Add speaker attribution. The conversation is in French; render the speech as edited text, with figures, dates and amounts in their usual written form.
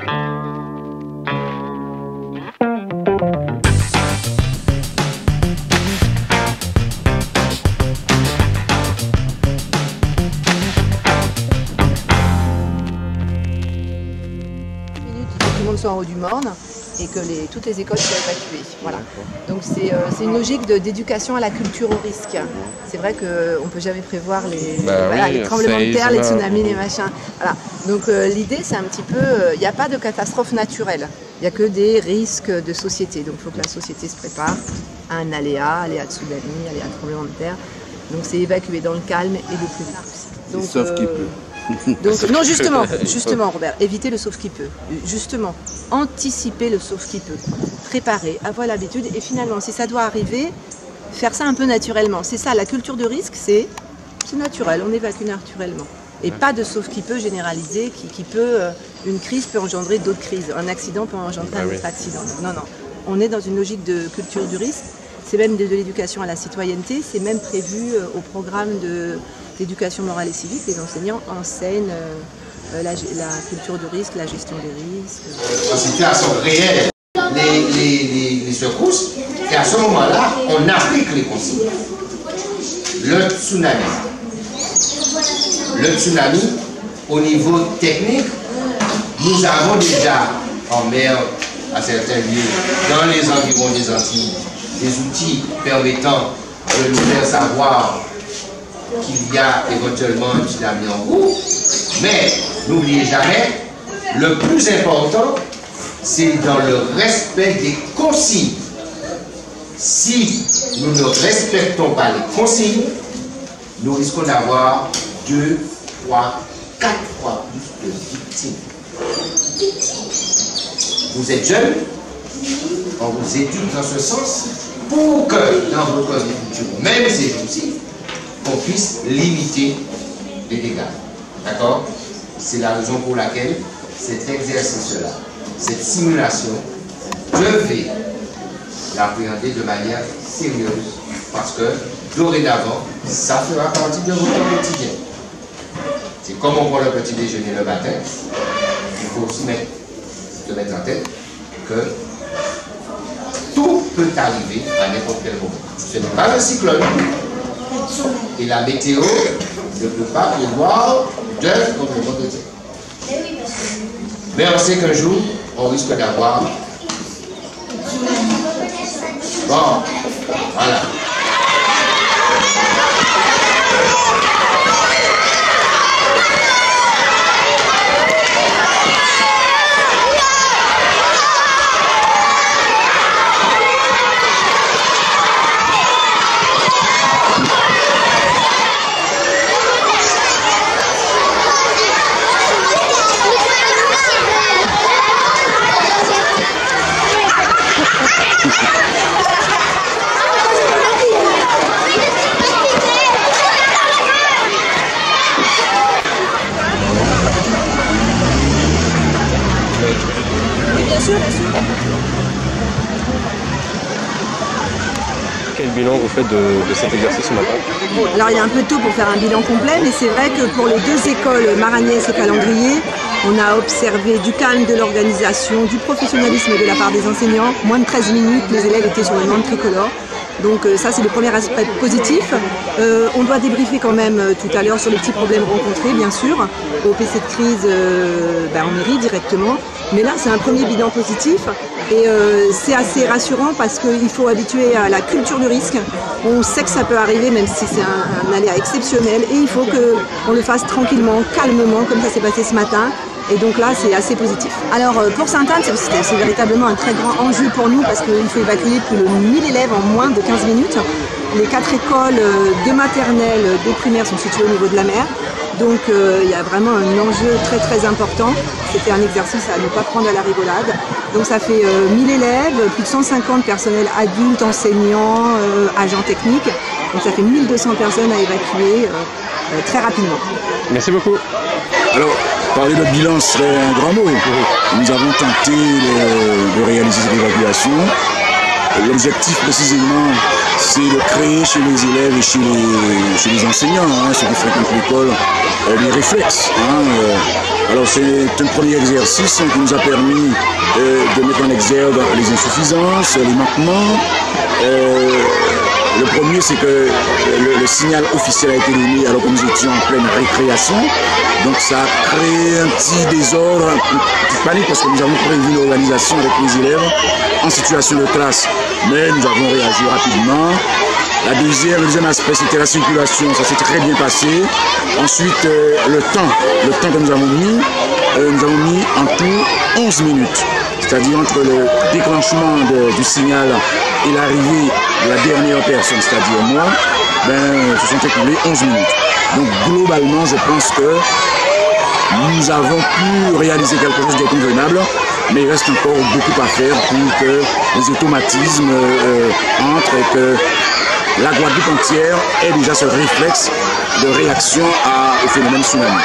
Speaker 1: Tout le monde soit en haut du Morne et que toutes les écoles soient évacuées. Voilà. Donc c'est une logique d'éducation à la culture au risque. C'est vrai qu'on ne peut jamais prévoir les tremblements de terre, les tsunamis, les machins. Voilà. Donc l'idée c'est un petit peu, il n'y a pas de catastrophe naturelle, il n'y a que des risques de société. Donc il faut que la société se prépare à un aléa de tsunami, aléa de tremblement de terre. Donc c'est évacuer dans le calme et le plus vite possible. Donc,
Speaker 2: sauf qui peut.
Speaker 1: Donc, non, justement, Robert, éviter le sauf qui peut. Justement, anticiper le sauf qui peut. Préparer, avoir l'habitude et finalement, si ça doit arriver, faire ça un peu naturellement. C'est ça, la culture de risque, c'est naturel, on évacue naturellement. Et pas de sauf qui peut généralisé, une crise peut engendrer d'autres crises. Un accident peut engendrer un autre accident. Non, on est dans une logique de culture du risque. C'est même de l'éducation à la citoyenneté, c'est même prévu au programme d'éducation morale et civique. Les enseignants enseignent la culture du risque, la gestion des risques.
Speaker 3: En situation réelle, les secousses, et à ce moment-là, on applique les consignes. Le tsunami, au niveau technique, nous avons déjà en mer, à certains lieux, dans les environs des Antilles, des outils permettant de nous faire savoir qu'il y a éventuellement un tsunami en cours. Mais n'oubliez jamais, le plus important, c'est dans le respect des consignes. Si nous ne respectons pas les consignes, nous risquons d'avoir 2, 3, 4 fois plus de victimes. Vous êtes jeunes, on vous éduque dans ce sens pour que dans votre vie future, même ces jours-ci, qu'on puisse limiter les dégâts. D'accord? C'est la raison pour laquelle cet exercice-là, cette simulation, devait l'appréhender de manière sérieuse parce que dorénavant, ça fera partie de votre quotidien. C'est comme on prend le petit déjeuner le matin, il faut aussi se mettre en tête que tout peut arriver à n'importe quel moment. Ce n'est pas un cyclone. Et la météo ne peut pas prévoir d'heure comme le vendredi. Mais on sait qu'un jour, on risque d'avoir... Bon, voilà.
Speaker 4: Quel bilan vous faites de cet exercice ce matin?
Speaker 1: Alors il est un peu tôt pour faire un bilan complet, mais c'est vrai que pour les deux écoles, Maragnès et Calendrier, on a observé du calme de l'organisation, du professionnalisme de la part des enseignants. Moins de 13 minutes, les élèves étaient sur le banc tricolore. Donc ça c'est le premier aspect positif. On doit débriefer quand même tout à l'heure sur les petits problèmes rencontrés, bien sûr, au PC de crise en mairie directement. Mais là c'est un premier bilan positif et c'est assez rassurant parce qu'il faut habituer à la culture du risque. On sait que ça peut arriver même si c'est un aléa exceptionnel et il faut qu'on le fasse tranquillement, calmement comme ça s'est passé ce matin. Et donc là, c'est assez positif. Alors pour Sainte-Anne, c'est véritablement un très grand enjeu pour nous parce qu'il faut évacuer plus de 1000 élèves en moins de 15 minutes. Les 4 écoles de maternelle, de primaire sont situées au niveau de la mer. Donc il y a vraiment un enjeu très très important. C'était un exercice à ne pas prendre à la rigolade. Donc ça fait 1000 élèves, plus de 150 personnels adultes, enseignants, agents techniques. Donc ça fait 1200 personnes à évacuer très rapidement.
Speaker 4: Merci beaucoup.
Speaker 2: Alors, parler de bilan serait un grand mot. Nous avons tenté de réaliser cette évacuation. L'objectif précisément, c'est de créer chez les élèves et chez les enseignants, hein, ceux qui fréquentent l'école, des réflexes. Alors c'est un premier exercice qui nous a permis de mettre en exergue les insuffisances, les manquements. Le premier, c'est que le signal officiel a été donné alors que nous étions en pleine récréation. Donc ça a créé un petit désordre, un petit panique parce que nous avons prévu l'organisation avec les élèves en situation de classe. Mais nous avons réagi rapidement. Le deuxième aspect, c'était la circulation. Ça s'est très bien passé. Ensuite, le temps que nous avons mis en tout 11 minutes. C'est-à-dire entre le déclenchement du signal et l'arrivée de la dernière personne, c'est-à-dire moi, se sont écoulées 11 minutes. Donc globalement, je pense que nous avons pu réaliser quelque chose de convenable, mais il reste encore beaucoup à faire pour que les automatismes entrent et que la Guadeloupe entière ait déjà ce réflexe de réaction au phénomène tsunami.